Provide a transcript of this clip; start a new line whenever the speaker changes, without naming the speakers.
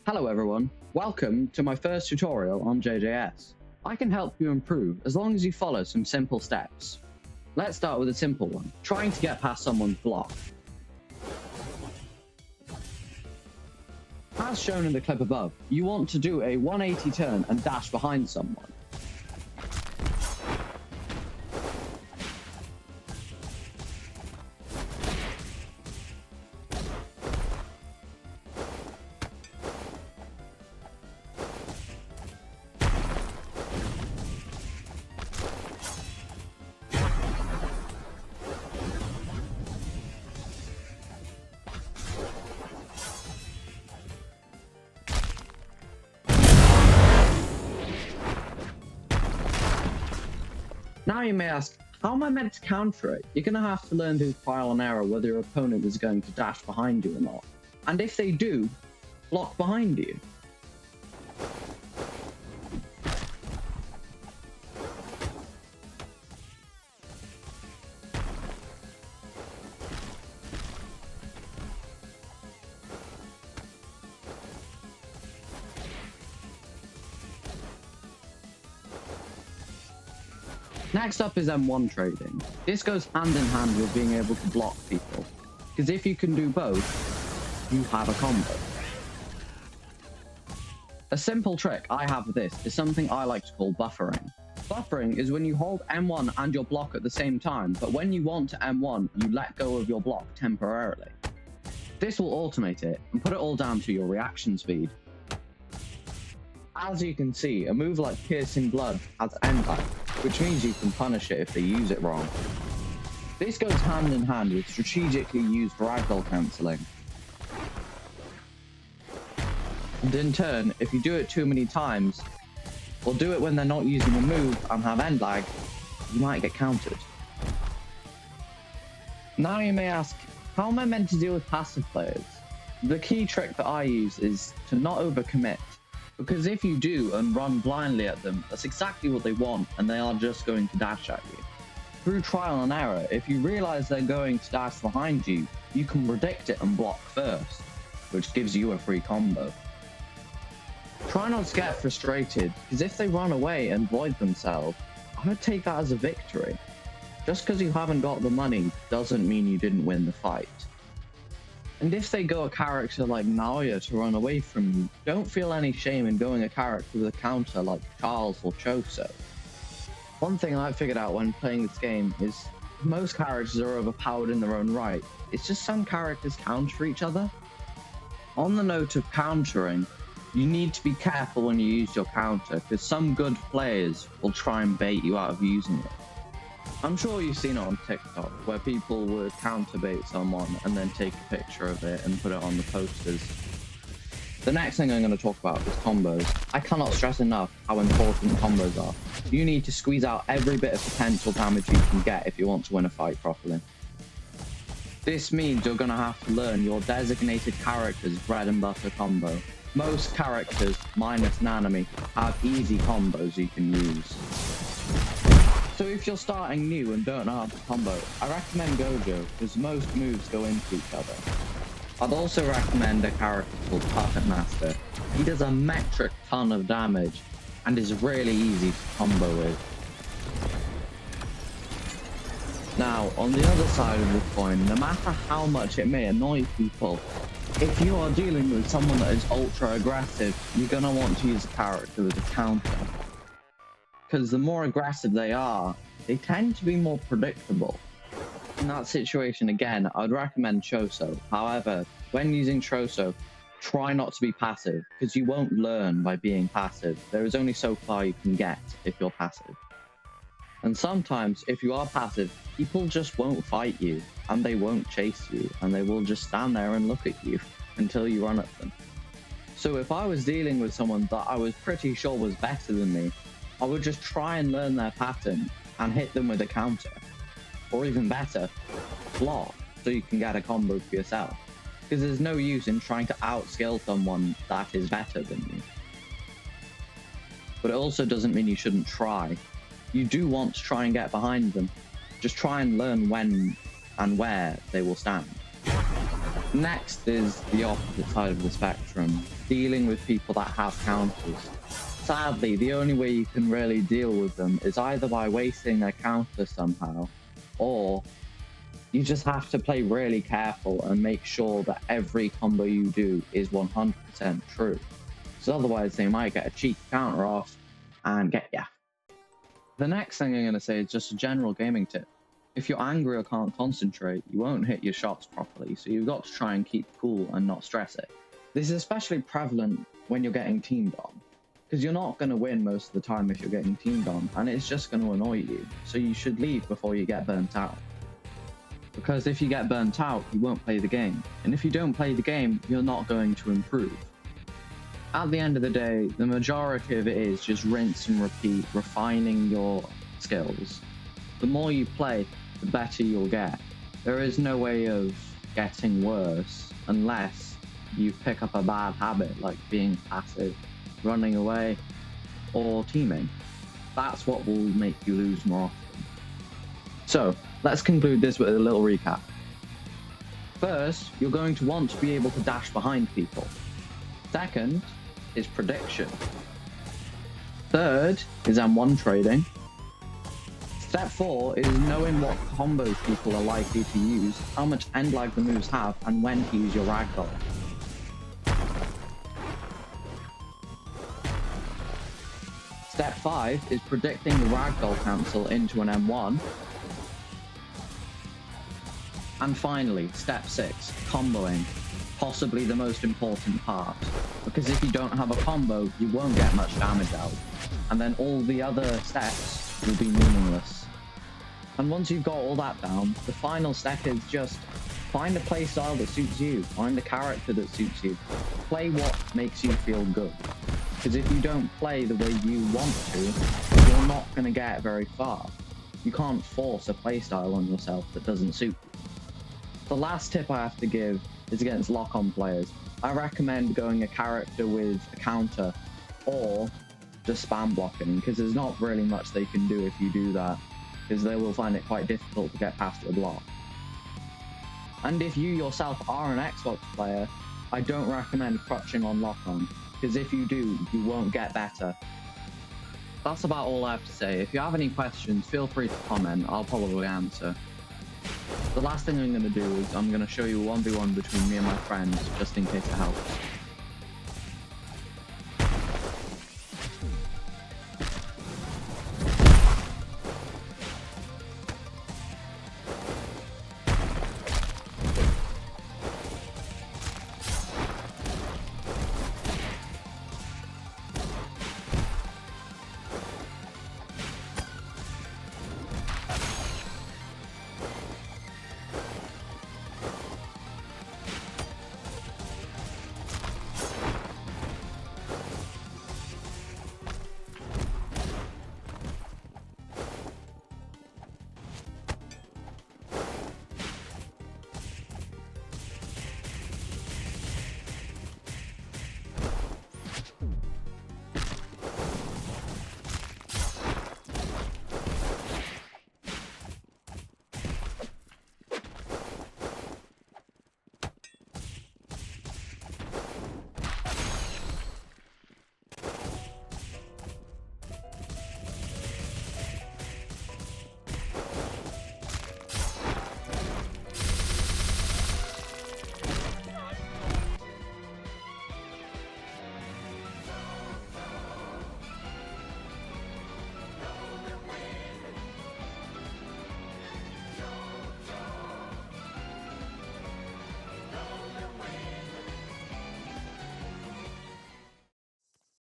Hello everyone, welcome to my first tutorial on JJS. I can help you improve as long as you follow some simple steps. Let's start with a simple one, trying to get past someone's block. As shown in the clip above, you want to do a 180 turn and dash behind someone. Now you may ask, how am I meant to counter it? You're going to have to learn through trial and error whether your opponent is going to dash behind you or not. And if they do, block behind you. Next up is M1 trading. This goes hand in hand with being able to block people, because if you can do both, you have a combo. A simple trick I have with this is something I like to call buffering. Buffering is when you hold M1 and your block at the same time, but when you want to M1, you let go of your block temporarily. This will automate it and put it all down to your reaction speed. As you can see, a move like Piercing Blood has end lag, which means you can punish it if they use it wrong. This goes hand in hand with strategically used ragdoll cancelling. And in turn, if you do it too many times, or do it when they're not using a move and have end lag, you might get countered. Now you may ask, how am I meant to deal with passive players? The key trick that I use is to not overcommit. Because if you do and run blindly at them, that's exactly what they want, and they are just going to dash at you. Through trial and error, if you realize they're going to dash behind you, you can predict it and block first, which gives you a free combo. Try not to get frustrated, because if they run away and void themselves, I would take that as a victory. Just because you haven't got the money doesn't mean you didn't win the fight. And if they go a character like Naoya to run away from you, don't feel any shame in going a character with a counter like Charles or Jojo. One thing I figured out when playing this game is most characters are overpowered in their own right. It's just some characters counter each other. On the note of countering, you need to be careful when you use your counter, because some good players will try and bait you out of using it. I'm sure you've seen it on TikTok, where people would counterbait someone and then take a picture of it and put it on the posters. The next thing I'm going to talk about is combos. I cannot stress enough how important combos are. You need to squeeze out every bit of potential damage you can get if you want to win a fight properly. This means you're going to have to learn your designated character's bread and butter combo. Most characters, minus Nanami, have easy combos you can use. So if you're starting new and don't know how to combo, I recommend Jojo, because most moves go into each other. I'd also recommend a character called Puppet Master. He does a metric ton of damage, and is really easy to combo with. Now, on the other side of the coin, no matter how much it may annoy people, if you are dealing with someone that is ultra aggressive, you're going to want to use a character with a counter. Because the more aggressive they are, they tend to be more predictable. In that situation, again, I'd recommend Choso. However, when using Choso, try not to be passive, because you won't learn by being passive. There is only so far you can get if you're passive. And sometimes, if you are passive, people just won't fight you, and they won't chase you, and they will just stand there and look at you until you run at them. So if I was dealing with someone that I was pretty sure was better than me, I would just try and learn their pattern and hit them with a counter. Or even better, block, so you can get a combo for yourself. Because there's no use in trying to outskill someone that is better than you. But it also doesn't mean you shouldn't try. You do want to try and get behind them. Just try and learn when and where they will stand. Next is the opposite side of the spectrum, dealing with people that have counters. Sadly, the only way you can really deal with them is either by wasting their counter somehow, or you just have to play really careful and make sure that every combo you do is 100% true. So otherwise they might get a cheeky counter off and get ya. The next thing I'm going to say is just a general gaming tip. If you're angry or can't concentrate, you won't hit your shots properly, so you've got to try and keep cool and not stress it. This is especially prevalent when you're getting teamed on, because you're not going to win most of the time if you're getting teamed on, and it's just going to annoy you, so you should leave before you get burnt out. Because if you get burnt out, you won't play the game, and if you don't play the game, you're not going to improve. At the end of the day, the majority of it is just rinse and repeat, refining your skills. The more you play, the better you'll get. There is no way of getting worse unless you pick up a bad habit like being passive, running away, or teaming. That's what will make you lose more often. So, let's conclude this with a little recap. First, you're going to want to be able to dash behind people. Second is prediction. Third is M1 trading. Step 4 is knowing what combos people are likely to use, how much end lag the moves have, and when to use your ragdoll. Step 5 is predicting the ragdoll cancel into an M1. And finally, step 6, comboing. Possibly the most important part, because if you don't have a combo, you won't get much damage out, and then all the other steps will be meaningless. And once you've got all that down, the final step is just find a playstyle that suits you, find a character that suits you, play what makes you feel good. Because if you don't play the way you want to, you're not going to get very far. You can't force a playstyle on yourself that doesn't suit you. The last tip I have to give is against lock-on players. I recommend going a character with a counter or just spam blocking, because there's not really much they can do if you do that, because they will find it quite difficult to get past your block. And if you yourself are an Xbox player, I don't recommend crutching on lock-on, because if you do, you won't get better. That's about all I have to say. If you have any questions, feel free to comment, I'll probably answer. The last thing I'm going to do is I'm going to show you a 1v1 between me and my friends, just in case it helps.